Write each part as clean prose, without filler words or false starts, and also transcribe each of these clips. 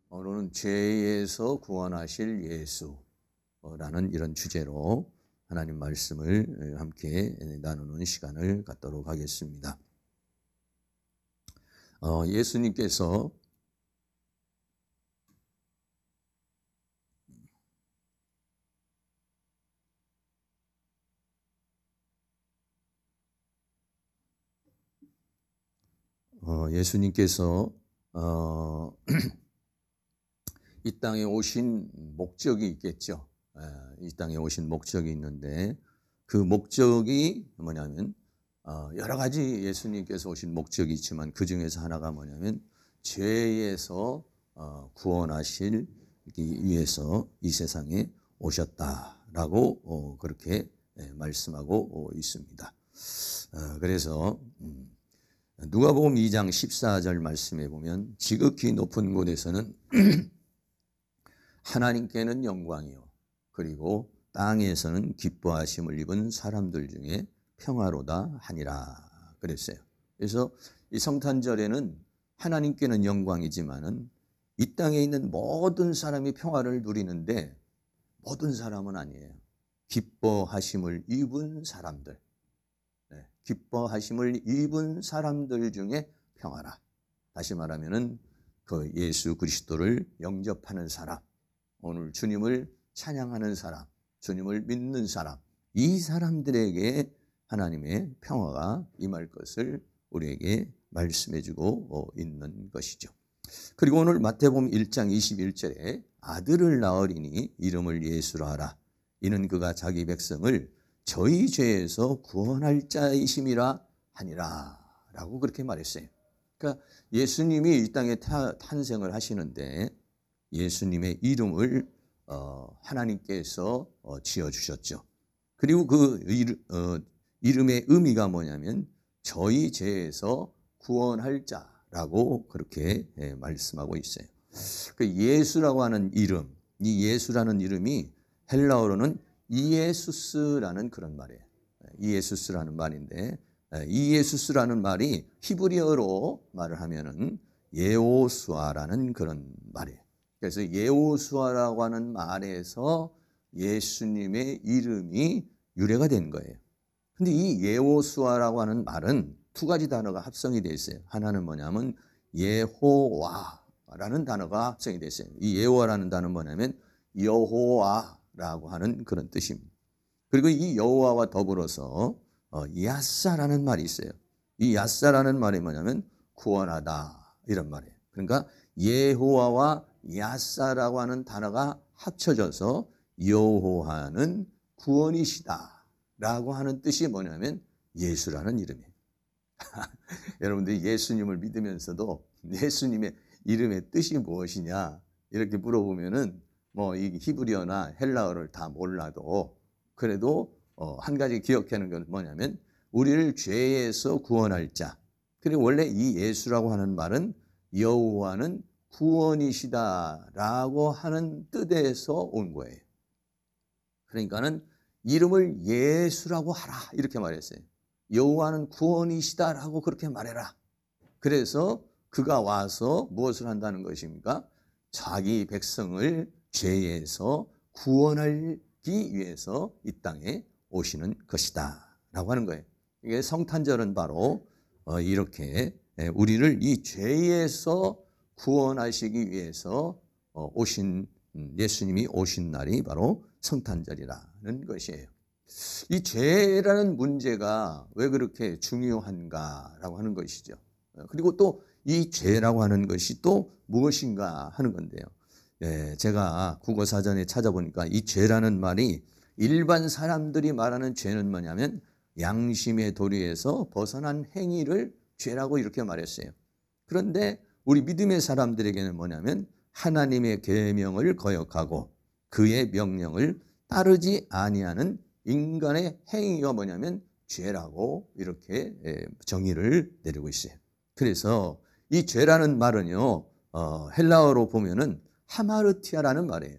오늘은 죄에서 구원하실 예수라는 이런 주제로 하나님 말씀을 함께 나누는 시간을 갖도록 하겠습니다. 예수님께서 이 땅에 오신 목적이 있겠죠. 이 땅에 오신 목적이 있는데 그 목적이 뭐냐면 여러 가지 예수님께서 오신 목적이 있지만 그 중에서 하나가 뭐냐면 죄에서 구원하시기 위해서 이 세상에 오셨다라고 그렇게 말씀하고 있습니다. 그래서 누가복음 2장 14절 말씀에 보면 지극히 높은 곳에서는 하나님께는 영광이요 그리고 땅에서는 기뻐하심을 입은 사람들 중에 평화로다 하니라 그랬어요. 그래서 이 성탄절에는 하나님께는 영광이지만은 이 땅에 있는 모든 사람이 평화를 누리는데 모든 사람은 아니에요. 기뻐하심을 입은 사람들, 기뻐하심을 입은 사람들 중에 평화라. 다시 말하면은 그 예수 그리스도를 영접하는 사람, 오늘 주님을 찬양하는 사람, 주님을 믿는 사람, 이 사람들에게 하나님의 평화가 임할 것을 우리에게 말씀해 주고 있는 것이죠. 그리고 오늘 마태복음 1장 21절에 아들을 낳으리니 이름을 예수라 하라. 이는 그가 자기 백성을 저희 죄에서 구원할 자이심이라 하니라 라고 그렇게 말했어요. 그러니까 예수님이 이 땅에 탄생을 하시는데 예수님의 이름을 하나님께서 지어주셨죠. 그리고 그 이름의 의미가 뭐냐면 저희 죄에서 구원할 자라고 그렇게 말씀하고 있어요. 그 예수라고 하는 이름, 이 예수라는 이름이 헬라어로는 이에수스라는 그런 말이에요. 이에수스라는 말인데 이에수스라는 말이 히브리어로 말을 하면은 예호수아라는 그런 말이에요. 그래서 예호수아라고 하는 말에서 예수님의 이름이 유래가 된 거예요. 근데 이 예호수아라고 하는 말은 두 가지 단어가 합성이 되어 있어요. 하나는 뭐냐면 예호와라는 단어가 합성이 되어 있어요. 이 예호와라는 단어는 뭐냐면 여호와라고 하는 그런 뜻입니다. 그리고 이 여호와와 더불어서 야사라는 말이 있어요. 이 야사라는 말이 뭐냐면 구원하다 이런 말이에요. 그러니까 예호와와 야사라고 하는 단어가 합쳐져서 여호와는 구원이시다라고 하는 뜻이 뭐냐면 예수라는 이름이에요. 여러분들이 예수님을 믿으면서도 예수님의 이름의 뜻이 무엇이냐 이렇게 물어보면은 뭐 이 히브리어나 헬라어를 다 몰라도 그래도 한 가지 기억하는 건 뭐냐면 우리를 죄에서 구원할 자. 그리고 원래 이 예수라고 하는 말은 여호와는 구원이시다라고 하는 뜻에서 온 거예요. 그러니까는 이름을 예수라고 하라 이렇게 말했어요. 여호와는 구원이시다라고 그렇게 말해라. 그래서 그가 와서 무엇을 한다는 것입니까? 자기 백성을 죄에서 구원하기 위해서 이 땅에 오시는 것이다 라고 하는 거예요. 이게 성탄절은 바로 이렇게 우리를 이 죄에서 구원하시기 위해서 오신 예수님이 오신 날이 바로 성탄절이라는 것이에요. 이 죄라는 문제가 왜 그렇게 중요한가라고 하는 것이죠. 그리고 또 이 죄라고 하는 것이 또 무엇인가 하는 건데요. 제가 국어사전에 찾아보니까 이 죄라는 말이 일반 사람들이 말하는 죄는 뭐냐면 양심의 도리에서 벗어난 행위를 죄라고 이렇게 말했어요. 그런데 우리 믿음의 사람들에게는 뭐냐면 하나님의 계명을 거역하고 그의 명령을 따르지 아니하는 인간의 행위가 뭐냐면 죄라고 이렇게 정의를 내리고 있어요. 그래서 이 죄라는 말은요 헬라어로 보면은 하마르티아라는 말이에요.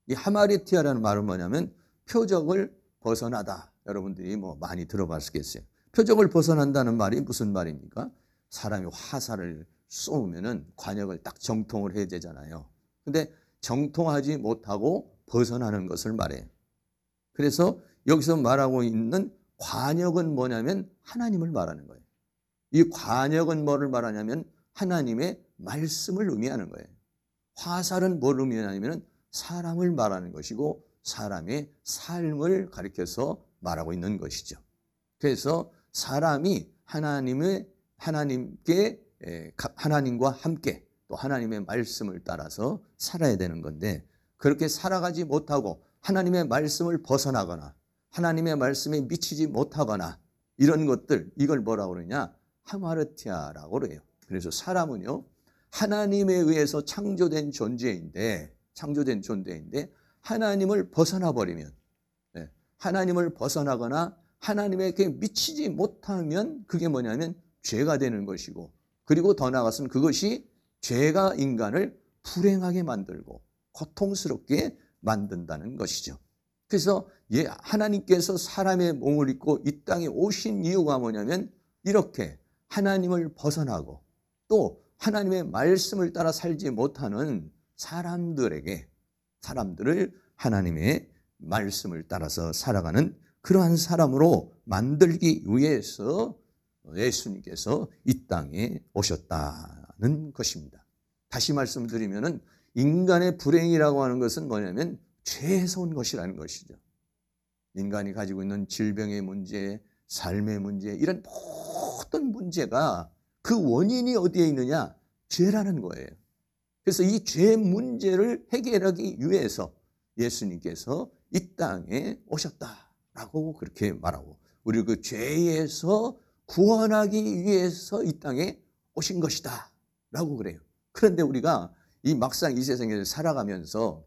이 하마르티아라는 말은 뭐냐면 표적을 벗어나다. 여러분들이 뭐 많이 들어봤겠어요. 표적을 벗어난다는 말이 무슨 말입니까? 사람이 화살을 쏘면은 관역을 딱 정통을 해야 되잖아요. 근데 정통하지 못하고 벗어나는 것을 말해요. 그래서 여기서 말하고 있는 관역은 뭐냐면 하나님을 말하는 거예요. 이 관역은 뭐를 말하냐면 하나님의 말씀을 의미하는 거예요. 화살은 뭘 의미하냐면 사람을 말하는 것이고 사람의 삶을 가리켜서 말하고 있는 것이죠. 그래서 사람이 하나님과 함께 또 하나님의 말씀을 따라서 살아야 되는 건데, 그렇게 살아가지 못하고 하나님의 말씀을 벗어나거나 하나님의 말씀에 미치지 못하거나 이런 것들, 이걸 뭐라고 그러냐? 하마르티아라고 그래요. 그래서 사람은요, 하나님에 의해서 창조된 존재인데 하나님을 벗어나 버리면, 하나님을 벗어나거나 하나님에게 미치지 못하면 그게 뭐냐면 죄가 되는 것이고, 그리고 더 나아가서는 그것이 죄가 인간을 불행하게 만들고 고통스럽게 만든다는 것이죠. 그래서 하나님께서 사람의 몸을 입고 이 땅에 오신 이유가 뭐냐면 이렇게 하나님을 벗어나고 또 하나님의 말씀을 따라 살지 못하는 사람들을 하나님의 말씀을 따라서 살아가는 그러한 사람으로 만들기 위해서 예수님께서 이 땅에 오셨다는 것입니다. 다시 말씀드리면은 인간의 불행이라고 하는 것은 뭐냐면 죄에서 온 것이라는 것이죠. 인간이 가지고 있는 질병의 문제, 삶의 문제, 이런 모든 문제가 그 원인이 어디에 있느냐? 죄라는 거예요. 그래서 이 죄 문제를 해결하기 위해서 예수님께서 이 땅에 오셨다라고 그렇게 말하고, 우리 그 죄에서 구원하기 위해서 이 땅에 오신 것이다 라고 그래요. 그런데 우리가 이 막상 이 세상에 살아가면서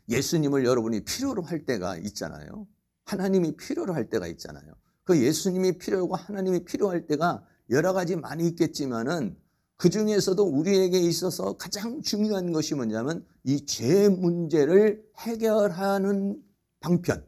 예수님을 여러분이 필요로 할 때가 있잖아요. 하나님이 필요로 할 때가 있잖아요. 그 예수님이 필요하고 하나님이 필요할 때가 여러 가지 많이 있겠지만은 그 중에서도 우리에게 있어서 가장 중요한 것이 뭐냐면 이 죄 문제를 해결하는 방편,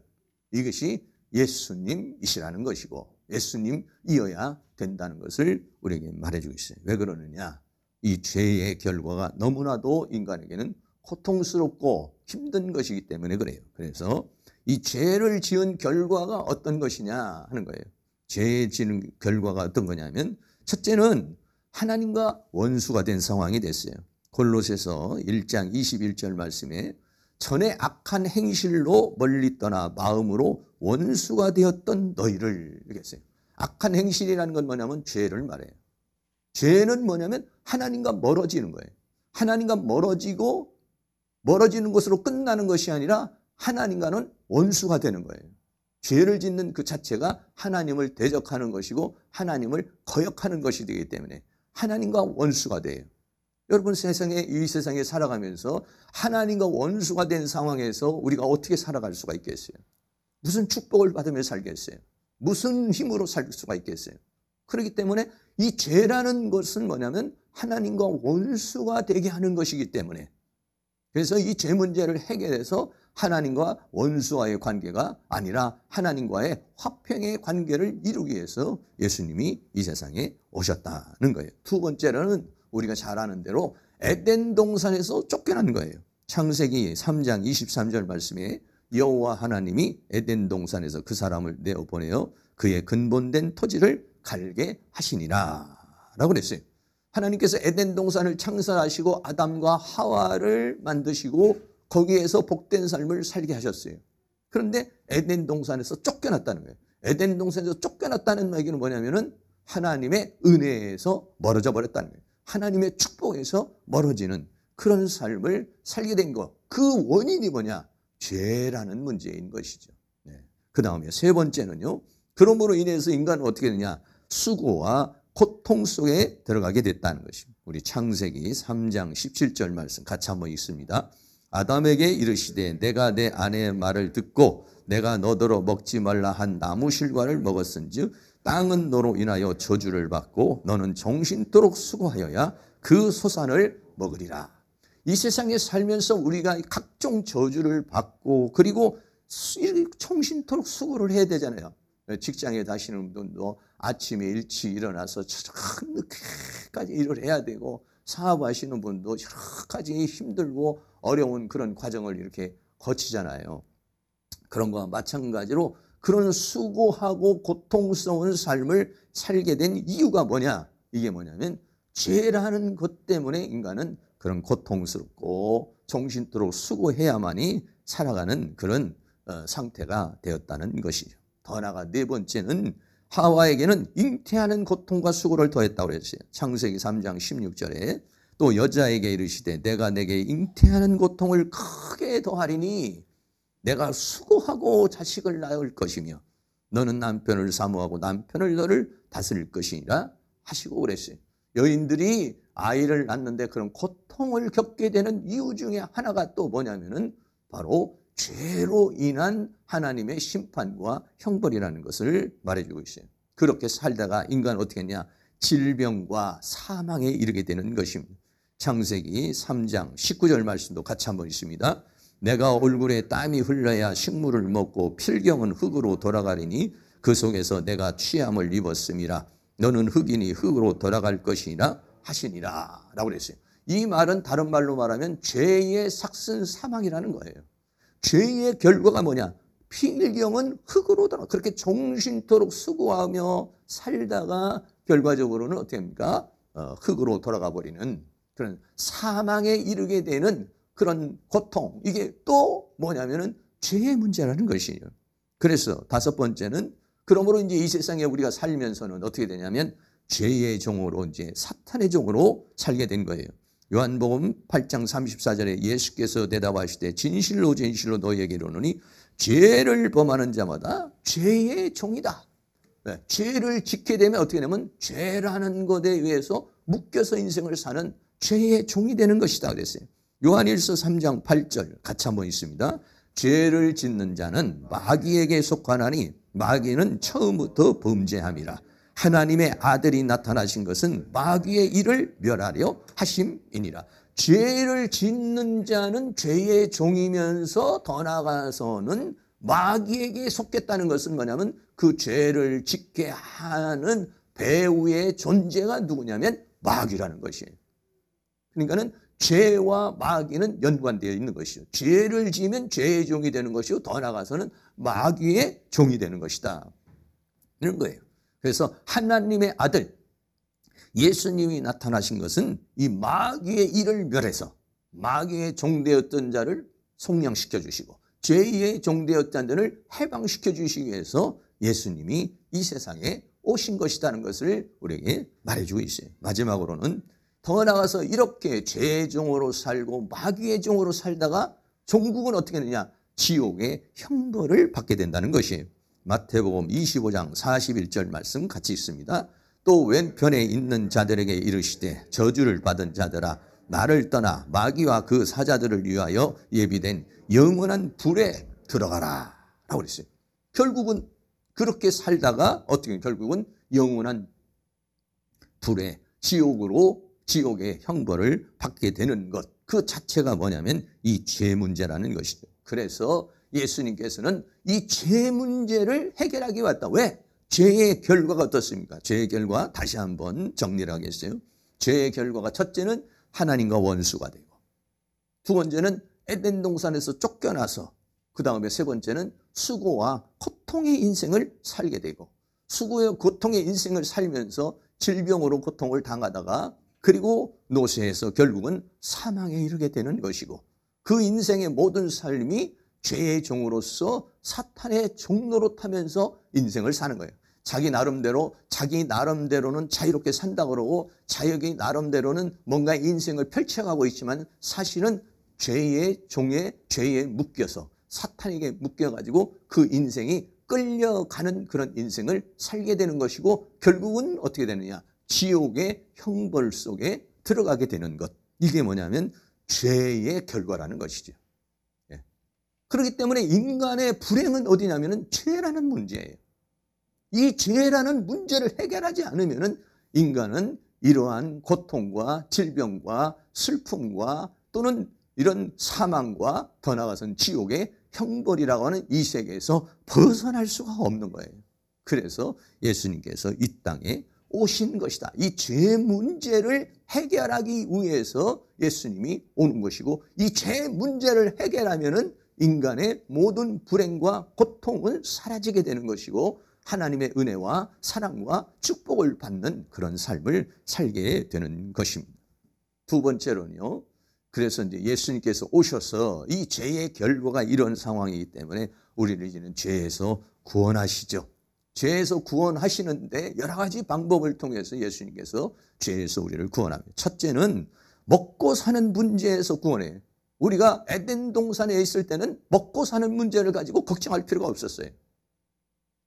이것이 예수님이시라는 것이고 예수님이어야 된다는 것을 우리에게 말해주고 있어요. 왜 그러느냐? 이 죄의 결과가 너무나도 인간에게는 고통스럽고 힘든 것이기 때문에 그래요. 그래서 이 죄를 지은 결과가 어떤 것이냐 하는 거예요. 죄 지은 결과가 어떤 거냐면 첫째는 하나님과 원수가 된 상황이 됐어요. 골로새서 1장 21절 말씀에 전에 악한 행실로 멀리 떠나 마음으로 원수가 되었던 너희를, 이렇게 했어요. 악한 행실이라는 건 뭐냐면 죄를 말해요. 죄는 뭐냐면 하나님과 멀어지는 거예요. 하나님과 멀어지는 것으로 끝나는 것이 아니라 하나님과는 원수가 되는 거예요. 죄를 짓는 그 자체가 하나님을 대적하는 것이고 하나님을 거역하는 것이 되기 때문에 하나님과 원수가 돼요. 여러분, 이 세상에 살아가면서 하나님과 원수가 된 상황에서 우리가 어떻게 살아갈 수가 있겠어요? 무슨 축복을 받으며 살겠어요? 무슨 힘으로 살 수가 있겠어요? 그렇기 때문에 이 죄라는 것은 뭐냐면 하나님과 원수가 되게 하는 것이기 때문에, 그래서 이 죄 문제를 해결해서 하나님과 원수와의 관계가 아니라 하나님과의 화평의 관계를 이루기 위해서 예수님이 이 세상에 오셨다는 거예요. 두 번째로는 우리가 잘 아는 대로 에덴 동산에서 쫓겨난 거예요. 창세기 3장 23절 말씀에 여호와 하나님이 에덴 동산에서 그 사람을 내어보내어 그의 근본된 토지를 갈게 하시니라 라고 그랬어요. 하나님께서 에덴 동산을 창설하시고 아담과 하와를 만드시고 거기에서 복된 삶을 살게 하셨어요. 그런데 에덴 동산에서 쫓겨났다는 거예요. 에덴 동산에서 쫓겨났다는 얘기는 뭐냐면은 하나님의 은혜에서 멀어져 버렸다는 거예요. 하나님의 축복에서 멀어지는 그런 삶을 살게 된 것. 그 원인이 뭐냐? 죄라는 문제인 것이죠. 그 다음에 세 번째는요. 그러므로 인해서 인간은 어떻게 되냐? 수고와 고통 속에 들어가게 됐다는 것입니다. 우리 창세기 3장 17절 말씀 같이 한번 읽습니다. 아담에게 이르시되 내가 내 아내의 말을 듣고 내가 너더러 먹지 말라 한 나무 실과를 먹었은즉 땅은 너로 인하여 저주를 받고 너는 정신토록 수고하여야 그 소산을 먹으리라. 이 세상에 살면서 우리가 각종 저주를 받고 그리고 정신토록 수고를 해야 되잖아요. 직장에 다니시는 분도 아침에 일찍 일어나서 늦게까지 일을 해야 되고 사업하시는 분도 여러 가지 힘들고 어려운 그런 과정을 이렇게 거치잖아요. 그런 거와 마찬가지로 그런 수고하고 고통스러운 삶을 살게 된 이유가 뭐냐? 이게 뭐냐면 죄라는 것 때문에 인간은 그런 고통스럽고 정신토록 수고해야만이 살아가는 그런 상태가 되었다는 것이죠. 더 나아가 네 번째는 하와에게는 잉태하는 고통과 수고를 더했다고 그랬어요. 창세기 3장 16절에 또 여자에게 이르시되 내가 내게 잉태하는 고통을 크게 더하리니 내가 수고하고 자식을 낳을 것이며 너는 남편을 사모하고 남편을 너를 다스릴 것이니라 하시고 그랬어요. 여인들이 아이를 낳는데 그런 고통을 겪게 되는 이유 중에 하나가 또 뭐냐면은 바로 죄로 인한 하나님의 심판과 형벌이라는 것을 말해주고 있어요. 그렇게 살다가 인간은 어떻게 했냐? 질병과 사망에 이르게 되는 것입니다. 창세기 3장 19절 말씀도 같이 한번 있습니다. 내가 얼굴에 땀이 흘러야 식물을 먹고 필경은 흙으로 돌아가리니 그 속에서 내가 취함을 입었음이라. 너는 흙이니 흙으로 돌아갈 것이니라 하시니라 라고 그랬어요. 이 말은 다른 말로 말하면 죄의 삭슨 사망이라는 거예요. 죄의 결과가 뭐냐? 필경은 흙으로 돌아가. 그렇게 정신토록 수고하며 살다가 결과적으로는 어떻게 합니까? 흙으로 돌아가 버리는 그런 사망에 이르게 되는 그런 고통. 이게 또 뭐냐면은 죄의 문제라는 것이에요. 그래서 다섯 번째는 그러므로 이제 이 세상에 우리가 살면서는 어떻게 되냐면 죄의 종으로 이제 사탄의 종으로 살게 된 거예요. 요한복음 8장 34절에 예수께서 대답하시되 진실로 진실로 너희에게 이르노니 죄를 범하는 자마다 죄의 종이다. 네, 죄를 짓게 되면 어떻게 되냐면 죄라는 것에 의해서 묶여서 인생을 사는 죄의 종이 되는 것이다 그랬어요. 요한일서 3장 8절 같이 한번 있습니다. 죄를 짓는 자는 마귀에게 속하나니 마귀는 처음부터 범죄함이라. 하나님의 아들이 나타나신 것은 마귀의 일을 멸하려 하심이니라. 죄를 짓는 자는 죄의 종이면서 더 나아가서는 마귀에게 속겠다는 것은 뭐냐면 그 죄를 짓게 하는 배후의 존재가 누구냐면 마귀라는 것이에요. 그러니까는 죄와 마귀는 연관되어 있는 것이죠. 죄를 지으면 죄의 종이 되는 것이고 더 나아가서는 마귀의 종이 되는 것이다. 이런 거예요. 그래서 하나님의 아들 예수님이 나타나신 것은 이 마귀의 일을 멸해서 마귀의 종되었던 자를 속량시켜 주시고 죄의 종되었던 자를 해방시켜 주시기 위해서 예수님이 이 세상에 오신 것이라는 것을 우리에게 말해주고 있어요. 마지막으로는 더 나아가서 이렇게 죄의 종으로 살고 마귀의 종으로 살다가 종국은 어떻게 되느냐? 지옥의 형벌을 받게 된다는 것이에요. 마태복음 25장 41절 말씀 같이 있습니다. 또 왼편에 있는 자들에게 이르시되 저주를 받은 자들아 나를 떠나 마귀와 그 사자들을 위하여 예비된 영원한 불에 들어가라 라고 그랬어요. 결국은 그렇게 살다가 어떻게 결국은 영원한 불에 지옥의 형벌을 받게 되는 것, 그 자체가 뭐냐면 이 죄 문제라는 것이죠. 그래서 예수님께서는 이 죄 문제를 해결하기 왔다. 왜? 죄의 결과가 어떻습니까? 죄의 결과 다시 한번 정리를 하겠어요. 죄의 결과가 첫째는 하나님과 원수가 되고, 두 번째는 에덴 동산에서 쫓겨나서, 그 다음에 세 번째는 수고와 고통의 인생을 살게 되고, 수고의 고통의 인생을 살면서 질병으로 고통을 당하다가 그리고 노쇠해서 결국은 사망에 이르게 되는 것이고, 그 인생의 모든 삶이 죄의 종으로서 사탄의 종로로 타면서 인생을 사는 거예요. 자기 나름대로는 자유롭게 산다 그러고 자기 나름대로는 뭔가 인생을 펼쳐가고 있지만 사실은 죄의 종에 죄에 묶여서 사탄에게 묶여가지고 그 인생이 끌려가는 그런 인생을 살게 되는 것이고 결국은 어떻게 되느냐? 지옥의 형벌 속에 들어가게 되는 것. 이게 뭐냐면 죄의 결과라는 것이죠. 예. 그렇기 때문에 인간의 불행은 어디냐면 죄라는 문제예요. 이 죄라는 문제를 해결하지 않으면 인간은 이러한 고통과 질병과 슬픔과 또는 이런 사망과 더 나아가서는 지옥의 형벌이라고 하는 이 세계에서 벗어날 수가 없는 거예요. 그래서 예수님께서 이 땅에 오신 것이다. 이 죄 문제를 해결하기 위해서 예수님이 오는 것이고, 이 죄 문제를 해결하면은 인간의 모든 불행과 고통은 사라지게 되는 것이고, 하나님의 은혜와 사랑과 축복을 받는 그런 삶을 살게 되는 것입니다. 두 번째로는요, 그래서 이제 예수님께서 오셔서 이 죄의 결과가 이런 상황이기 때문에 우리를 이제는 죄에서 구원하시죠. 죄에서 구원하시는데 여러 가지 방법을 통해서 예수님께서 죄에서 우리를 구원합니다. 첫째는 먹고 사는 문제에서 구원해요. 우리가 에덴 동산에 있을 때는 먹고 사는 문제를 가지고 걱정할 필요가 없었어요.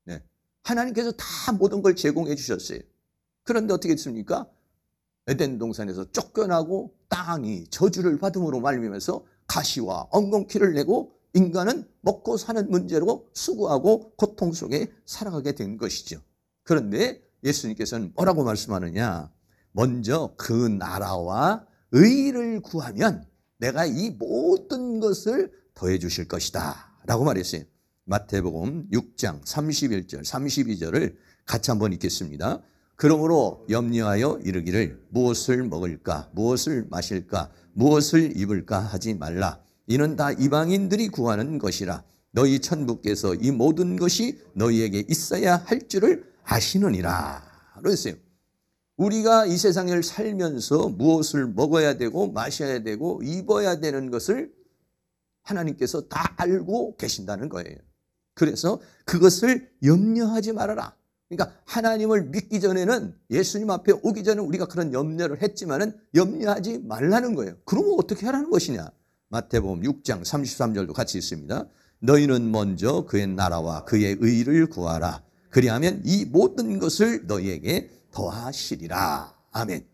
네. 하나님께서 다 모든 걸 제공해 주셨어요. 그런데 어떻게 됐습니까? 에덴 동산에서 쫓겨나고 땅이 저주를 받음으로 말미암아서 가시와 엉겅퀴를 내고 인간은 먹고 사는 문제로 수고하고 고통 속에 살아가게 된 것이죠. 그런데 예수님께서는 뭐라고 말씀하느냐? 먼저 그 나라와 의를 구하면 내가 이 모든 것을 더해 주실 것이다 라고 말했어요. 마태복음 6장 31절 32절을 같이 한번 읽겠습니다. 그러므로 염려하여 이르기를 무엇을 먹을까 무엇을 마실까 무엇을 입을까 하지 말라. 이는 다 이방인들이 구하는 것이라. 너희 천부께서 이 모든 것이 너희에게 있어야 할 줄을 아시느니라. 그랬어요. 우리가 이 세상을 살면서 무엇을 먹어야 되고 마셔야 되고 입어야 되는 것을 하나님께서 다 알고 계신다는 거예요. 그래서 그것을 염려하지 말아라. 그러니까 하나님을 믿기 전에는, 예수님 앞에 오기 전에 우리가 그런 염려를 했지만은 염려하지 말라는 거예요. 그러면 어떻게 하라는 것이냐? 마태복음 6장 33절도 같이 있습니다. 너희는 먼저 그의 나라와 그의 의를 구하라. 그리하면 이 모든 것을 너희에게 더하시리라. 아멘.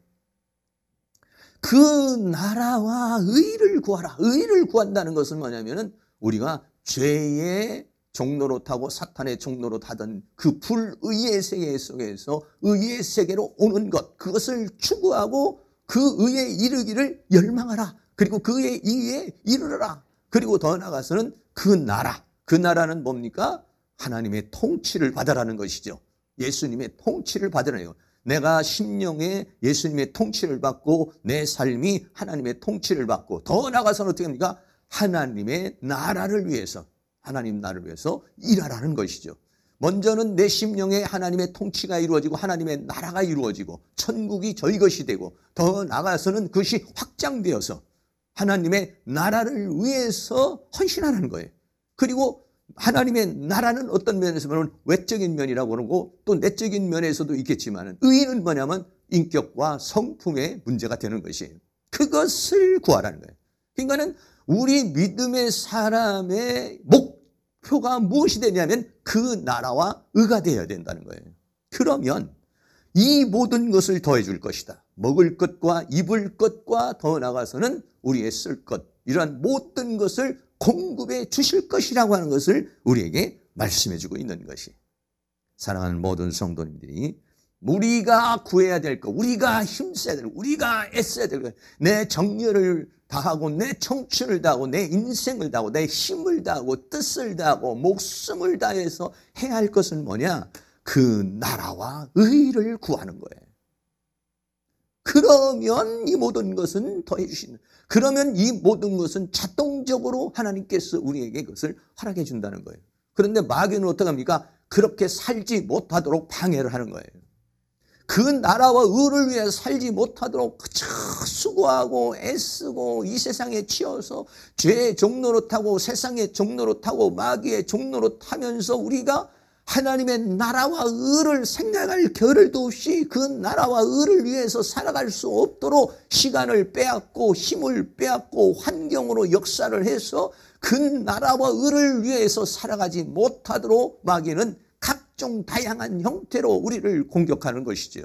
그 나라와 의를 구하라. 의를 구한다는 것은 뭐냐면은 우리가 죄의 종로로 타고 사탄의 종로로 타던 그 불의의 세계 속에서 의의 세계로 오는 것, 그것을 추구하고 그 의에 이르기를 열망하라. 그리고 그 의에 이르라. 그리고 더 나아가서는 그 나라는 뭡니까? 하나님의 통치를 받으라는 것이죠. 예수님의 통치를 받으라요. 내가 심령에 예수님의 통치를 받고 내 삶이 하나님의 통치를 받고, 더 나아가서는 어떻게 합니까? 하나님의 나라를 위해서, 하나님 나라를 위해서 일하라는 것이죠. 먼저는 내 심령에 하나님의 통치가 이루어지고 하나님의 나라가 이루어지고 천국이 저희 것이 되고, 더 나아가서는 그것이 확장되어서 하나님의 나라를 위해서 헌신하라는 거예요. 그리고 하나님의 나라는 어떤 면에서 보면 외적인 면이라고 그러고 또 내적인 면에서도 있겠지만, 의는 뭐냐면 인격과 성품의 문제가 되는 것이에요. 그것을 구하라는 거예요. 그러니까는 우리 믿음의 사람의 목표가 무엇이 되냐면 그 나라와 의가 되어야 된다는 거예요. 그러면 이 모든 것을 더해 줄 것이다. 먹을 것과 입을 것과 더 나아가서는 우리의 쓸 것, 이러한 모든 것을 공급해 주실 것이라고 하는 것을 우리에게 말씀해 주고 있는 것이, 사랑하는 모든 성도님들이 우리가 구해야 될 것, 우리가 힘써야 될 것, 우리가 애써야 될 것, 내 정열을 다하고 내 청춘을 다하고 내 인생을 다하고 내 힘을 다하고 뜻을 다하고 목숨을 다해서 해야 할 것은 뭐냐? 그 나라와 의를 구하는 거예요. 그러면 이 모든 것은 더해 주시는, 그러면 이 모든 것은 자동적으로 하나님께서 우리에게 그것을 허락해 준다는 거예요. 그런데 마귀는 어떻게 합니까? 그렇게 살지 못하도록 방해를 하는 거예요. 그 나라와 의를 위해 살지 못하도록 수고하고 애쓰고 이 세상에 치여서 죄의 종로로 타고 세상의 종로로 타고 마귀의 종로로 타면서 우리가 하나님의 나라와 의를 생각할 겨를도 없이 그 나라와 의를 위해서 살아갈 수 없도록 시간을 빼앗고 힘을 빼앗고 환경으로 역사를 해서 그 나라와 의를 위해서 살아가지 못하도록 마귀는 각종 다양한 형태로 우리를 공격하는 것이죠.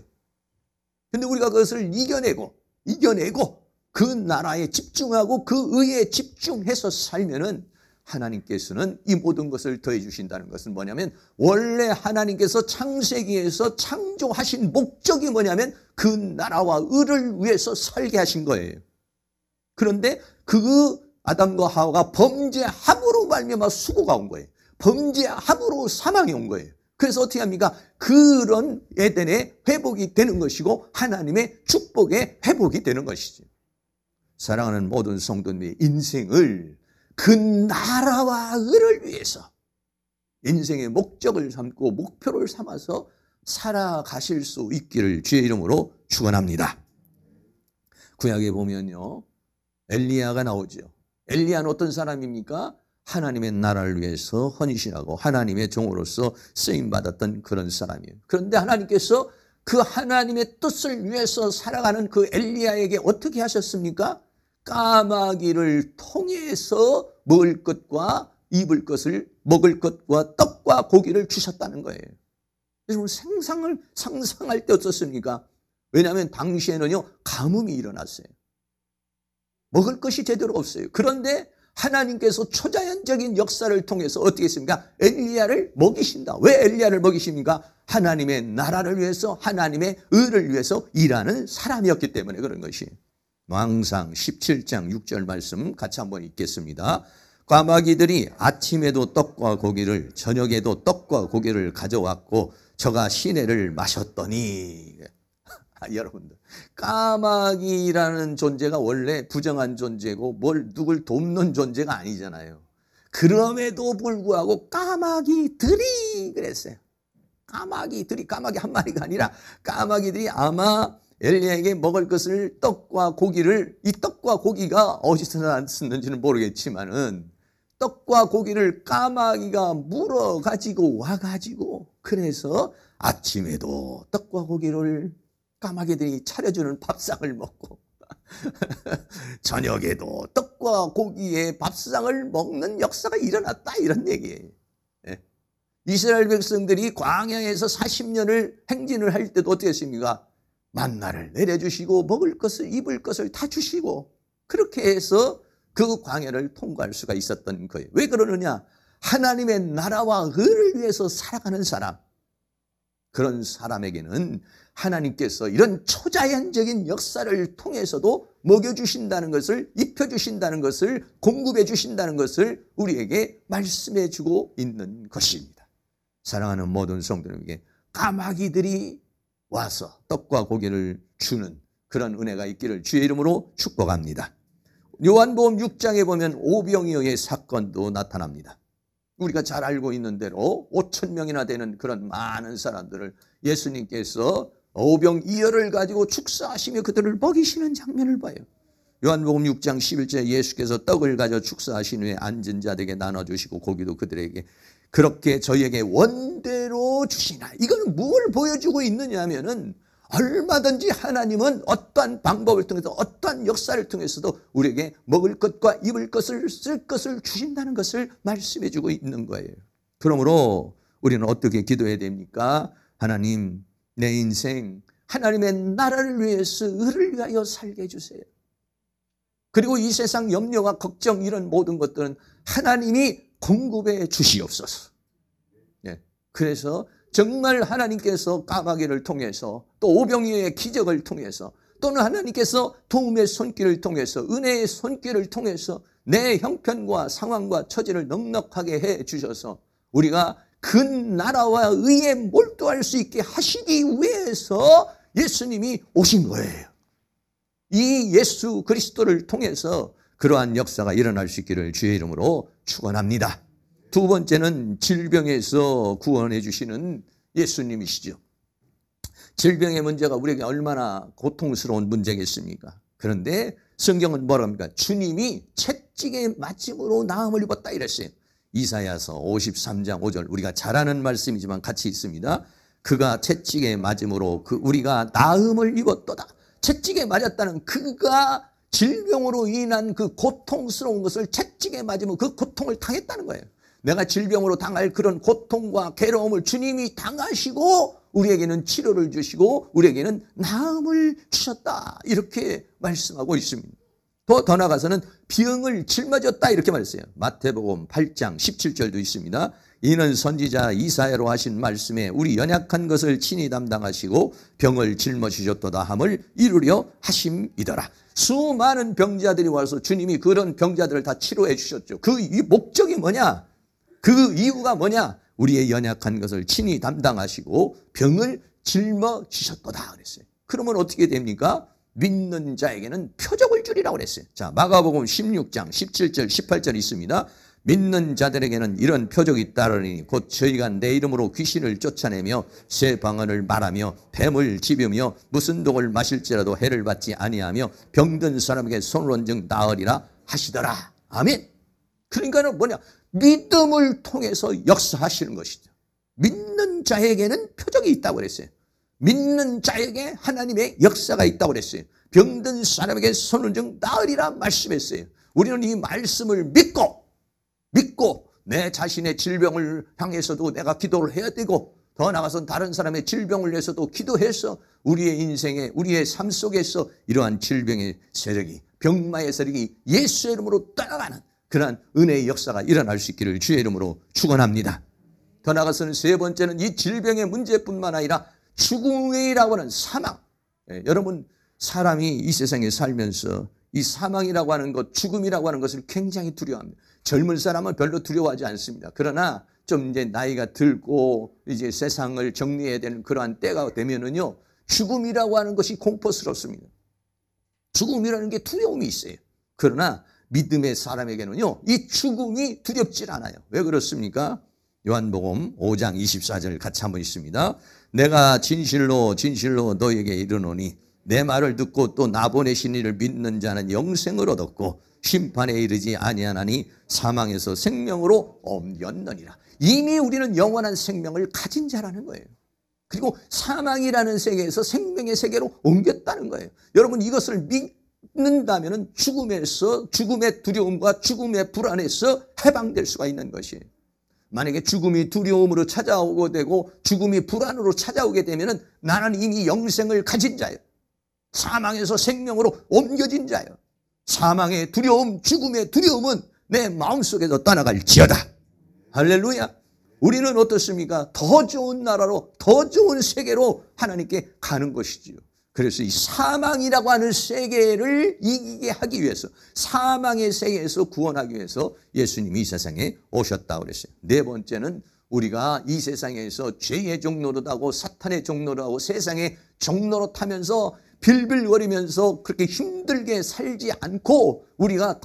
그런데 우리가 그것을 이겨내고 그 나라에 집중하고 그 의에 집중해서 살면은 하나님께서는 이 모든 것을 더해 주신다는 것은 뭐냐면, 원래 하나님께서 창세기에서 창조하신 목적이 뭐냐면 그 나라와 의를 위해서 살게 하신 거예요. 그런데 그 아담과 하와가 범죄함으로 말미암아 수고가 온 거예요. 범죄함으로 사망이 온 거예요. 그래서 어떻게 합니까? 그런 에덴의 회복이 되는 것이고 하나님의 축복의 회복이 되는 것이지. 사랑하는 모든 성도님의 인생을 그 나라와 의를 위해서 인생의 목적을 삼고 목표를 삼아서 살아가실 수 있기를 주의 이름으로 축원합니다. 구약에 보면요, 엘리야가 나오죠. 엘리야는 어떤 사람입니까? 하나님의 나라를 위해서 헌신하고 하나님의 종으로서 쓰임받았던 그런 사람이에요. 그런데 하나님께서 그 하나님의 뜻을 위해서 살아가는 그 엘리야에게 어떻게 하셨습니까? 까마귀를 통해서 먹을 것과 입을 것을, 먹을 것과 떡과 고기를 주셨다는 거예요. 그래서 상상할 때 어떻습니까? 왜냐하면 당시에는요, 가뭄이 일어났어요. 먹을 것이 제대로 없어요. 그런데 하나님께서 초자연적인 역사를 통해서 어떻게 했습니까? 엘리야를 먹이신다. 왜 엘리야를 먹이십니까? 하나님의 나라를 위해서, 하나님의 의를 위해서 일하는 사람이었기 때문에 그런 것이에요. 왕상 17장 6절 말씀 같이 한번 읽겠습니다. 까마귀들이 아침에도 떡과 고기를, 저녁에도 떡과 고기를 가져왔고 저가 시내를 마셨더니. 여러분들, 까마귀라는 존재가 원래 부정한 존재고 누굴 돕는 존재가 아니잖아요. 그럼에도 불구하고 까마귀들이 그랬어요. 까마귀 한 마리가 아니라 까마귀들이 아마 엘리야에게 먹을 것을 떡과 고기를, 이 떡과 고기가 어디서 났는지는 모르겠지만은 떡과 고기를 까마귀가 물어가지고 와가지고, 그래서 아침에도 떡과 고기를 까마귀들이 차려주는 밥상을 먹고 저녁에도 떡과 고기의 밥상을 먹는 역사가 일어났다, 이런 얘기예요. 이스라엘 백성들이 광야에서 40년을 행진을 할 때도 어떻게 했습니까? 만나를 내려주시고 먹을 것을, 입을 것을 다 주시고, 그렇게 해서 그 광야를 통과할 수가 있었던 거예요. 왜 그러느냐? 하나님의 나라와 의를 위해서 살아가는 사람, 그런 사람에게는 하나님께서 이런 초자연적인 역사를 통해서도 먹여주신다는 것을, 입혀주신다는 것을, 공급해주신다는 것을 우리에게 말씀해주고 있는 것입니다. 사랑하는 모든 성도들에게 까마귀들이 와서 떡과 고기를 주는 그런 은혜가 있기를 주의 이름으로 축복합니다. 요한복음 6장에 보면 오병이어의 사건도 나타납니다. 우리가 잘 알고 있는 대로 5,000명이나 되는 그런 많은 사람들을 예수님께서 오병이어를 가지고 축사하시며 그들을 먹이시는 장면을 봐요. 요한복음 6장 11절에 예수께서 떡을 가져 축사하신 후에 앉은 자들에게 나눠주시고 고기도 그들에게 그렇게 저희에게 원대로 주시나. 이거는 뭘 보여주고 있느냐 하면은 얼마든지 하나님은 어떠한 방법을 통해서, 어떠한 역사를 통해서도 우리에게 먹을 것과 입을 것을, 쓸 것을 주신다는 것을 말씀해 주고 있는 거예요. 그러므로 우리는 어떻게 기도해야 됩니까? 하나님, 내 인생 하나님의 나라를 위해서, 의를 위하여 살게 해주세요. 그리고 이 세상 염려와 걱정, 이런 모든 것들은 하나님이 공급해 주시옵소서. 그래서 정말 하나님께서 까마귀를 통해서, 또 오병이어의 기적을 통해서, 또는 하나님께서 도움의 손길을 통해서, 은혜의 손길을 통해서 내 형편과 상황과 처지를 넉넉하게 해 주셔서 우리가 그 나라와 의에 몰두할 수 있게 하시기 위해서 예수님이 오신 거예요. 이 예수 그리스도를 통해서 그러한 역사가 일어날 수 있기를 주의 이름으로 축원합니다. 두 번째는 질병에서 구원해 주시는 예수님이시죠. 질병의 문제가 우리에게 얼마나 고통스러운 문제겠습니까? 그런데 성경은 뭐라 합니까? 주님이 채찍에 맞음으로 나음을 입었다 이랬어요. 이사야서 53장 5절, 우리가 잘 아는 말씀이지만 같이 있습니다. 그가 채찍에 맞음으로 우리가 나음을 입었도다. 채찍에 맞았다는, 그가 질병으로 인한 그 고통스러운 것을 채찍에 맞으면 그 고통을 당했다는 거예요. 내가 질병으로 당할 그런 고통과 괴로움을 주님이 당하시고 우리에게는 치료를 주시고 우리에게는 나음을 주셨다, 이렇게 말씀하고 있습니다. 더 나아가서는 병을 짊어졌다, 이렇게 말했어요. 마태복음 8장 17절도 있습니다. 이는 선지자 이사야로 하신 말씀에 우리 연약한 것을 친히 담당하시고 병을 짊어지셨도다 함을 이루려 하심이더라. 수많은 병자들이 와서 주님이 그런 병자들을 다 치료해 주셨죠. 그 목적이 뭐냐? 그 이유가 뭐냐? 우리의 연약한 것을 친히 담당하시고 병을 짊어지셨도다 그랬어요. 그러면 어떻게 됩니까? 믿는 자에게는 표적을 주리라고 그랬어요. 자, 마가복음 16장 17절 18절 있습니다. 믿는 자들에게는 이런 표적이 따르니 곧 저희가 내 이름으로 귀신을 쫓아내며 새 방언을 말하며 뱀을 집으며 무슨 독을 마실지라도 해를 받지 아니하며 병든 사람에게 손을 얹은 나으리라 하시더라. 아멘. 그러니까는 뭐냐? 믿음을 통해서 역사하시는 것이죠. 믿는 자에게는 표적이 있다고 그랬어요. 믿는 자에게 하나님의 역사가 있다고 그랬어요. 병든 사람에게 손을 얹은 나으리라 말씀했어요. 우리는 이 말씀을 믿고 내 자신의 질병을 향해서도 내가 기도를 해야 되고 더 나아가서 다른 사람의 질병을 위해서도 기도해서 우리의 인생에 우리의 삶 속에서 이러한 질병의 세력이 병마의 세력이 예수의 이름으로 떠나가는 그러한 은혜의 역사가 일어날 수 있기를 주의 이름으로 축원합니다. 더 나아가서는 세 번째는 이 질병의 문제뿐만 아니라 죽음이라고 하는 사망. 여러분 사람이 이 세상에 살면서 이 사망이라고 하는 것, 죽음이라고 하는 것을 굉장히 두려워합니다. 젊은 사람은 별로 두려워하지 않습니다. 그러나 좀 이제 나이가 들고 이제 세상을 정리해야 되는 그러한 때가 되면은요, 죽음이라고 하는 것이 공포스럽습니다. 죽음이라는 게 두려움이 있어요. 그러나 믿음의 사람에게는요, 이 죽음이 두렵질 않아요. 왜 그렇습니까? 요한복음 5장 24절 같이 한번 있습니다. 내가 진실로 너에게 이르노니 내 말을 듣고 또 나 보내신 이를 믿는 자는 영생을 얻었고 심판에 이르지 아니하나니 사망에서 생명으로 옮겼느니라. 이미 우리는 영원한 생명을 가진 자라는 거예요. 그리고 사망이라는 세계에서 생명의 세계로 옮겼다는 거예요. 여러분 이것을 믿는다면 죽음에서 죽음의 두려움과 죽음의 불안에서 해방될 수가 있는 것이에요. 만약에 죽음이 두려움으로 찾아오게 되고 죽음이 불안으로 찾아오게 되면 나는 이미 영생을 가진 자예요. 사망에서 생명으로 옮겨진 자예요. 사망의 두려움, 죽음의 두려움은 내 마음속에서 떠나갈지어다. 할렐루야. 우리는 어떻습니까? 더 좋은 나라로, 더 좋은 세계로 하나님께 가는 것이지요. 그래서 이 사망이라고 하는 세계를 이기게 하기 위해서, 사망의 세계에서 구원하기 위해서 예수님이 이 세상에 오셨다고 그랬어요. 네 번째는 우리가 이 세상에서 죄의 종노릇 하고 사탄의 종노릇 하고 세상의 종노릇 하면서 빌빌거리면서 그렇게 힘들게 살지 않고 우리가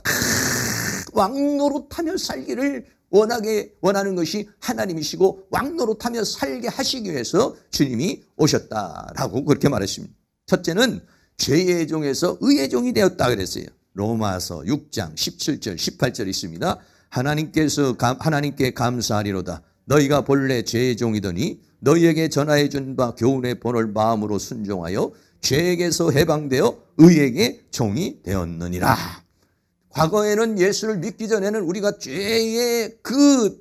왕노릇하며 살기를 원하는 것이 하나님이시고 왕노릇하며 살게 하시기 위해서 주님이 오셨다라고 그렇게 말했습니다. 첫째는 죄의 종에서 의의 종이 되었다 그랬어요. 로마서 6장 17절 18절 있습니다. 하나님께 감사하리로다. 너희가 본래 죄의 종이더니 너희에게 전하여 준 바 교훈의 본을 마음으로 순종하여 죄에게서 해방되어 의에게 종이 되었느니라. 과거에는 예수를 믿기 전에는 우리가 죄의 그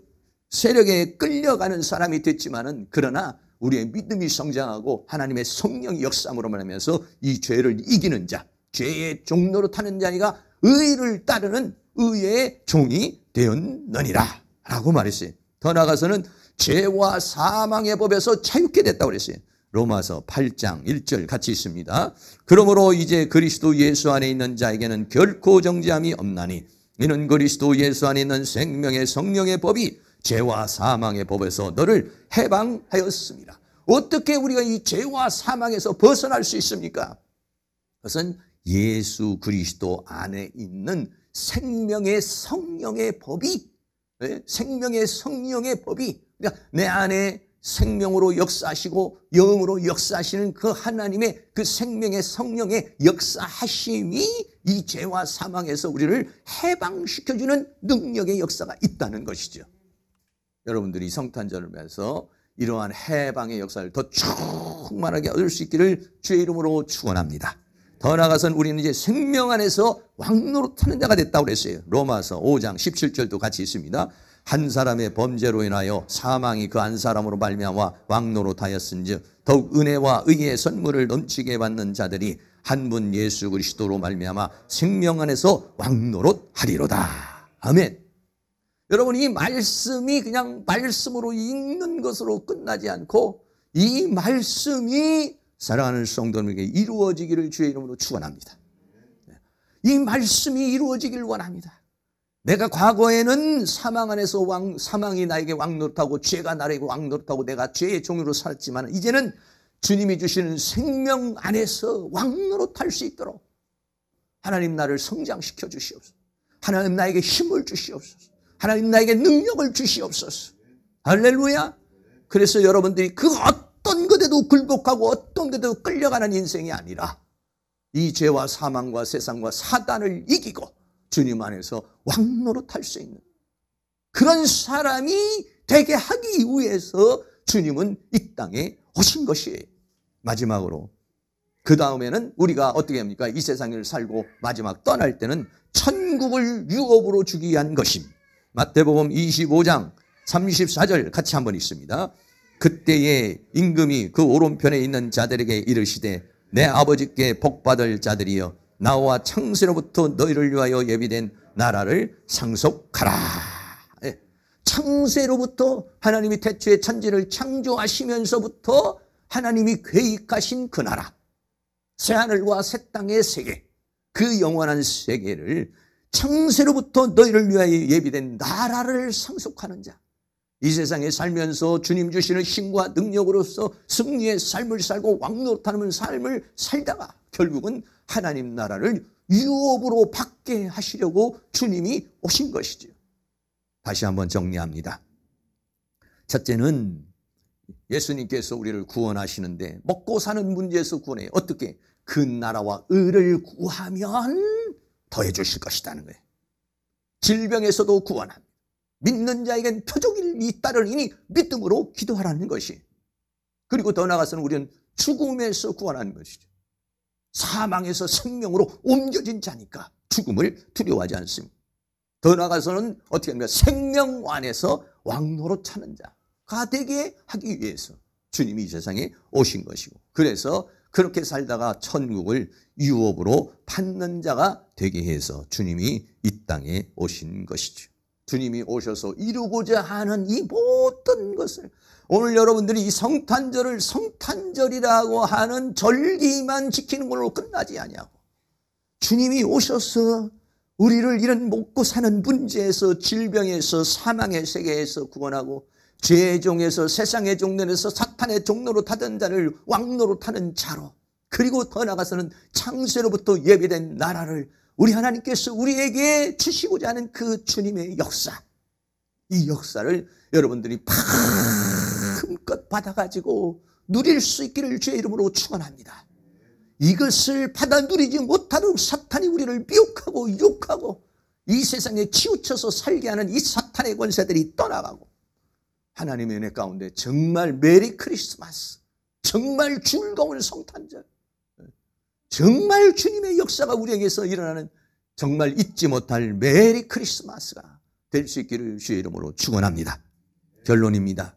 세력에 끌려가는 사람이 됐지만은 그러나 우리의 믿음이 성장하고 하나님의 성령이 역사함으로 말하면서 이 죄를 이기는 자, 죄의 종로로 타는 자가 의를 따르는 의의 종이 되었느니라 라고 말했어요. 더 나아가서는 죄와 사망의 법에서 자유케 됐다고 그랬어요. 로마서 8장 1절 같이 있습니다. 그러므로 이제 그리스도 예수 안에 있는 자에게는 결코 정죄함이 없나니 이는 그리스도 예수 안에 있는 생명의 성령의 법이 죄와 사망의 법에서 너를 해방하였습니다. 어떻게 우리가 이 죄와 사망에서 벗어날 수 있습니까? 그것은 예수 그리스도 안에 있는 생명의 성령의 법이, 생명의 성령의 법이 그러니까 내 안에 생명으로 역사하시고 영으로 역사하시는 그 하나님의 그 생명의 성령의 역사하심이 이 죄와 사망에서 우리를 해방시켜주는 능력의 역사가 있다는 것이죠. 여러분들이 성탄절을 위해서 이러한 해방의 역사를 더 충만하게 얻을 수 있기를 주의 이름으로 축원합니다. 더 나아가서는 우리는 이제 생명 안에서 왕노릇하는 자가 됐다고 그랬어요. 로마서 5장 17절도 같이 있습니다. 한 사람의 범죄로 인하여 사망이 그 한 사람으로 말미암아 왕노릇하였은즉 더욱 은혜와 의의 선물을 넘치게 받는 자들이 한 분 예수 그리스도로 말미암아 생명 안에서 왕노릇하리로다. 아멘. 여러분 이 말씀이 그냥 말씀으로 읽는 것으로 끝나지 않고 이 말씀이 사랑하는 성도들에게 이루어지기를 주의 이름으로 축원합니다. 이 말씀이 이루어지기를 원합니다. 내가 과거에는 사망 안에서 사망이 나에게 왕노릇하고 죄가 나에게 왕노릇하고 내가 죄의 종으로 살았지만 이제는 주님이 주시는 생명 안에서 왕노릇할 수 있도록 하나님 나를 성장시켜 주시옵소서. 하나님 나에게 힘을 주시옵소서. 하나님 나에게 능력을 주시옵소서. 할렐루야. 그래서 여러분들이 그 어떤 것에도 굴복하고 어떤 것에도 끌려가는 인생이 아니라 이 죄와 사망과 세상과 사단을 이기고 주님 안에서 왕노릇할 수 있는 그런 사람이 되게 하기 위해서 주님은 이 땅에 오신 것이에요. 마지막으로 그 다음에는 우리가 어떻게 합니까? 이 세상을 살고 마지막 떠날 때는 천국을 유업으로 주기 위한 것입니다. 마태복음 25장 34절 같이 한번 읽습니다. 그때에 임금이 그 오른편에 있는 자들에게 이르시되 내 아버지께 복받을 자들이여 나와 창세로부터 너희를 위하여 예비된 나라를 상속하라. 창세로부터 하나님이 태초에 천지를 창조하시면서부터 하나님이 계획하신 그 나라, 새하늘과 새 땅의 세계, 그 영원한 세계를 창세로부터 너희를 위하여 예비된 나라를 상속하는 자, 이 세상에 살면서 주님 주시는 힘과 능력으로서 승리의 삶을 살고 왕노릇하는 삶을 살다가 결국은 하나님 나라를 유업으로 받게 하시려고 주님이 오신 것이죠. 다시 한번 정리합니다. 첫째는 예수님께서 우리를 구원하시는데 먹고 사는 문제에서 구원해요. 어떻게? 그 나라와 의를 구하면 더해 주실 것이라는 거예요. 질병에서도 구원합니다. 믿는 자에겐 표적이 따르니 믿음으로 기도하라는 것이. 그리고 더 나아가서는 우리는 죽음에서 구원하는 것이죠. 사망에서 생명으로 옮겨진 자니까 죽음을 두려워하지 않습니다. 더 나아가서는 어떻게 합니까? 생명 안에서 왕노릇 하는 자가 되게 하기 위해서 주님이 이 세상에 오신 것이고, 그래서 그렇게 살다가 천국을 유업으로 받는 자가 되게 해서 주님이 이 땅에 오신 것이죠. 주님이 오셔서 이루고자 하는 이 모든 것을 오늘 여러분들이 이 성탄절을 성탄절이라고 하는 절기만 지키는 걸로 끝나지 아니하고 주님이 오셔서 우리를 이런 먹고 사는 문제에서 질병에서 사망의 세계에서 구원하고 죄의 종에서 세상의 종로에서 사탄의 종로로 타던 자를 왕노로 타는 자로, 그리고 더 나아가서는 창세로부터 예비된 나라를 우리 하나님께서 우리에게 주시고자 하는 그 주님의 역사, 이 역사를 여러분들이 마음껏 받아가지고 누릴 수 있기를 주의 이름으로 축원합니다. 이것을 받아 누리지 못하도록 사탄이 우리를 미혹하고 유혹하고 이 세상에 치우쳐서 살게 하는 이 사탄의 권세들이 떠나가고 하나님의 은혜 가운데 정말 메리 크리스마스, 정말 즐거운 성탄절, 정말 주님의 역사가 우리에게서 일어나는 정말 잊지 못할 메리 크리스마스가 될 수 있기를 주의 이름으로 축원합니다. 결론입니다.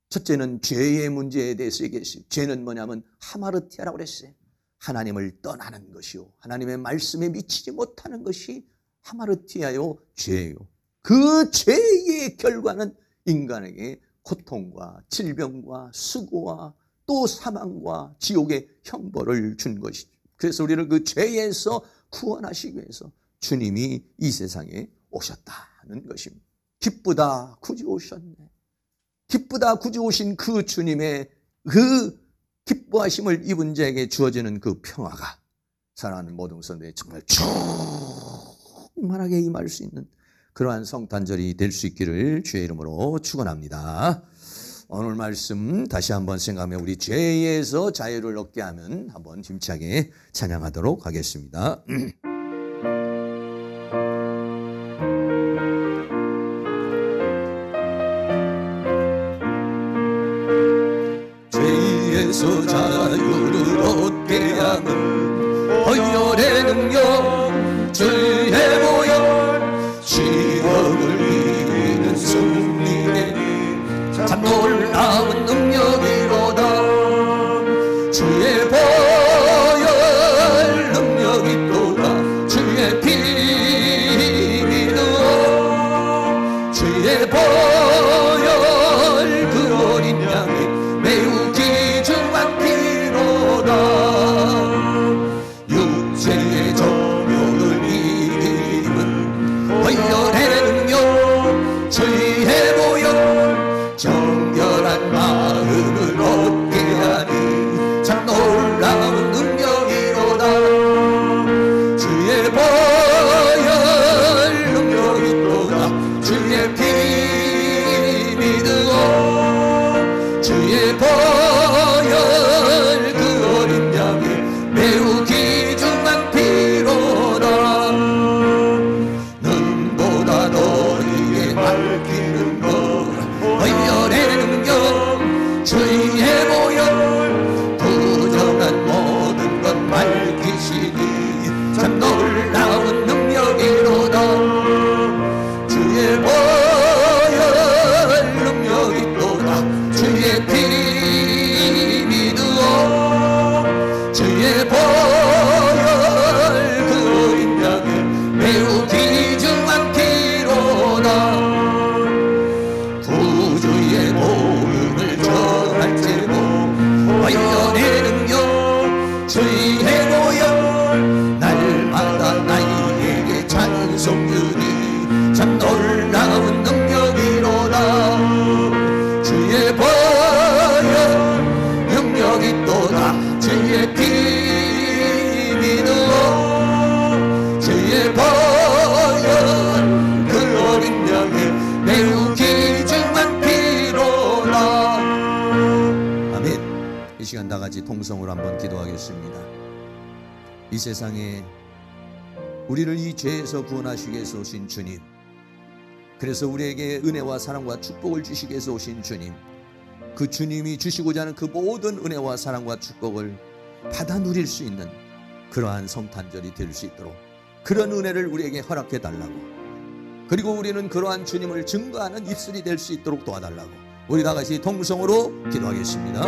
첫째는 죄의 문제에 대해서 얘기했어요. 죄는 뭐냐면 하마르티아라고 그랬어요. 하나님을 떠나는 것이요, 하나님의 말씀에 미치지 못하는 것이 하마르티아요, 죄요. 그 죄의 결과는 인간에게 고통과 질병과 수고와 또 사망과 지옥의 형벌을 준 것이죠. 그래서 우리를 그 죄에서 구원하시기 위해서 주님이 이 세상에 오셨다는 것입니다. 기쁘다 굳이 오셨네. 기쁘다 굳이 오신 그 주님의 그 기뻐하심을 입은 자에게 주어지는 그 평화가 사랑하는 모든 성도에 정말 충만하게 임할 수 있는 그러한 성탄절이 될 수 있기를 주의 이름으로 축원합니다. 오늘 말씀 다시 한번 생각하며 우리 죄에서 자유를 얻게 하면 한번 힘차게 찬양하도록 하겠습니다. 죄에서 자유를 얻게 하는 보혈의 능력, 주의 보혈, 지옥을 이기는 승리의 참 놀라운 능력이로다. 주의 보혈 능력이 또다. 주의 보혈 그 어린 양의 매우 귀중한 피로다. 구주의 복음을 전할지고 완전의 능력 주의 보혈 날마다 나에게 찬송 주니 참 놀라운 능력이로다. 주의 보혈 능력이 또다. 주의 피 믿어 주의 보혈 그 어린 양의 매우 귀중한 피로라. 아멘. 이 시간 다같이 통성으로 한번 기도하겠습니다. 이 세상에 우리를 이 죄에서 구원하시기 위해서 오신 주님, 그래서 우리에게 은혜와 사랑과 축복을 주시기 위해서 오신 주님, 그 주님이 주시고자 하는 그 모든 은혜와 사랑과 축복을 받아 누릴 수 있는 그러한 성탄절이 될 수 있도록 그런 은혜를 우리에게 허락해 달라고, 그리고 우리는 그러한 주님을 증거하는 입술이 될 수 있도록 도와달라고 우리 다같이 통성으로 기도하겠습니다.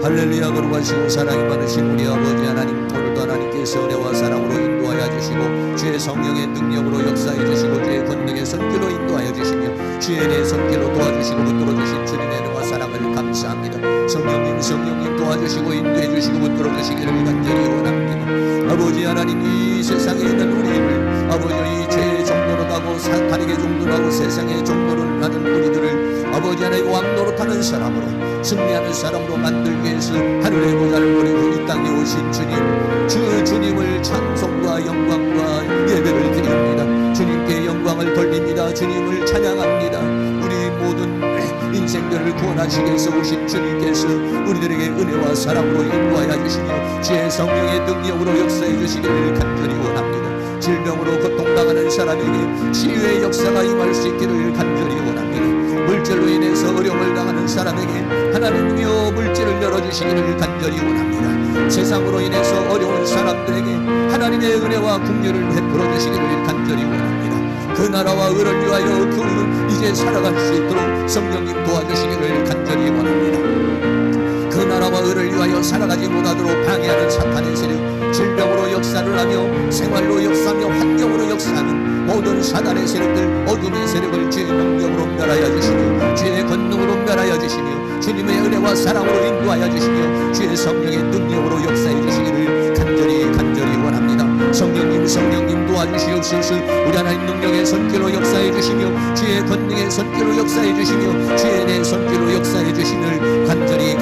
할렐루야. 거룩하시고 사랑이 많으신 우리 아버지 하나님, 오늘도 하나님께서 은혜와 사랑으로 인도하여 주시고 주의 성령의 능력으로 역사해 주시고 주의 권능의 손길로 인도하여 주시며 주의 은혜의 손길로 도와주시고 붙들어 주신 주님의 은혜와 사랑을 감사합니다. 성령님 도와주시고 인도해 주시고 붙들어 주시기를 간절히 원합니다. 아버지 하나님, 이 세상에 있는 우리를 아버지 이 죄의 종로로 가고 사탄에게 종로하고 세상의 종로를 하는 우리들을 아버지 하나님 왕노릇하는 사람으로 승리하는 사람으로 만들기 위해서 하늘의 보좌를 버리고 이 땅에 오신 주님, 주 주님을 찬송과 영광과 예배를 드립니다. 주님께 영광을 돌립니다. 주님을 찬양합니다. 우리 모든 인생들을 구원하시기 위해서 오신 주님께서 우리들에게 은혜와 사랑으로 인도하여 주시며 주의 성령의 능력으로 역사해 주시기를 간절히 원합니다. 질병으로 고통당하는 사람에게 치유의 역사가 임할 수 있기를 간절히 원합니다. 물질로 인해서 어려움을 당하는 사람에게 하나님이여 물질을 열어주시기를 간절히 원합니다. 세상으로 인해서 어려운 사람들에게 하나님의 은혜와 긍휼을 베풀어 주시기를 간절히 원합니다. 그 나라와 의를 위하여 그 이제 살아갈 수 있도록 성령님 도와주시기를 간절히 원합니다. 그 나라와 의를 위하여 살아가지 못하도록 방해하는 사탄의 세력, 질병으로 역사를 하며 생활로 역사하며 환경으로 역사하는 모든 사단의 세력들, 어둠의 세력을 주의 능력으로 멸하여 주시며 주의 권능으로 멸하여 주시며 주님의 은혜와 사랑으로 인도하여 주시며 주의 성령의 능력으로 역사해 주시기를 간절히 원합니다. 성령님 도와주시옵소서. 우리 하나님 능력의 손길로 역사해 주시며 주의 권능의 손길로 역사해 주시며 주의 은혜의 손길로 역사해 주시기를 간절히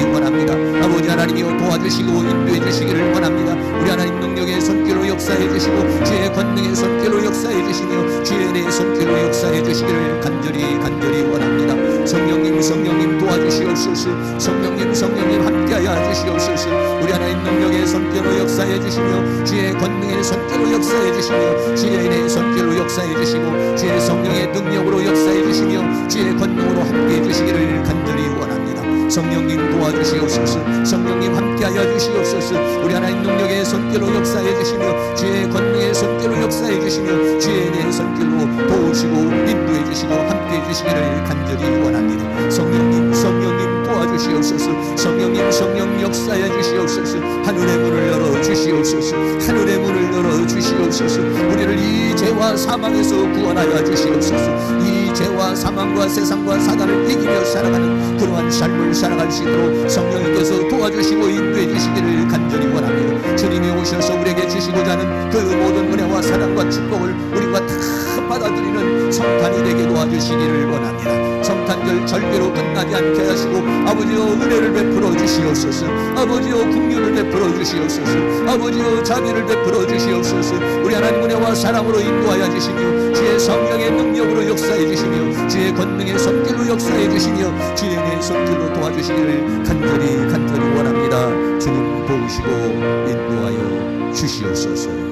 원합니다. 아버지 하나님이여 도와주시고 인도해 주시기를 원합니다. 우리 하나님 능력의 손길로 역사해 주시고 주의 권능의 손길로 역사해 주시며 주의 은혜의 손길로 역사해 주시기를 간절히 원합니다. 성령님 도와주시옵소서. 성령님 함께하여 주시옵소서. 우리 하나님 능력의 손길로 역사해 주시며 주의 권능의 손길로 역사해 주시며 주의 은혜의 손길로 역사해 주시고 주의 성령의 능력으로 역사해 주시며 주의 권능으로 함께해 주시기를 간절히 원합니다. 성령님 도와주시옵소서. 성령님 함께하여 주시옵소서. 우리 하나님 능력의 손길로 역사해 주시며 주의 권능의 손길로 역사해 주시며 주의 은혜의 손길로 도우시고 인도해 주시고 함께해 주시기를 간절히 원합니다. 성령님 도와주시옵소서. 성령 역사해 주시옵소서. 하늘의 문을 열어 주시옵소서. 하늘의 문을 열어 주시옵소서. 우리를 이 죄와 사망에서 구원하여 주시옵소서. 이 죄와 사망과 세상과 사단을 이기며 살아가는 그러한 삶을 살아갈 수 있도록 성령님께서 도와주시고 인도해 주시기를 간절히 원합니다. 주님이 오셔서 우리에게 주시고자 하는 그 모든 은혜와 사랑과 축복을 우리가 다 받아들이는 성탄이 되게 도와주시기를 원합니다. 성탄절 절기로 끝나지 않게 하시고 아버지여 은혜를 베풀어 주시옵소서. 아버지여 긍휼을 베풀어 주시옵소서. 아버지여 자비를 베풀어 주시옵소서. 우리 하나님 은혜와 사랑으로 인도하여 주시며 주의 성령의 능력으로 역사해 주시며 주의 권능의 손길로 역사해 주시며 주의 은혜의 손길로 도와주시기를 간절히 원합니다. 주님 도우시고 인도하여 주시옵소서.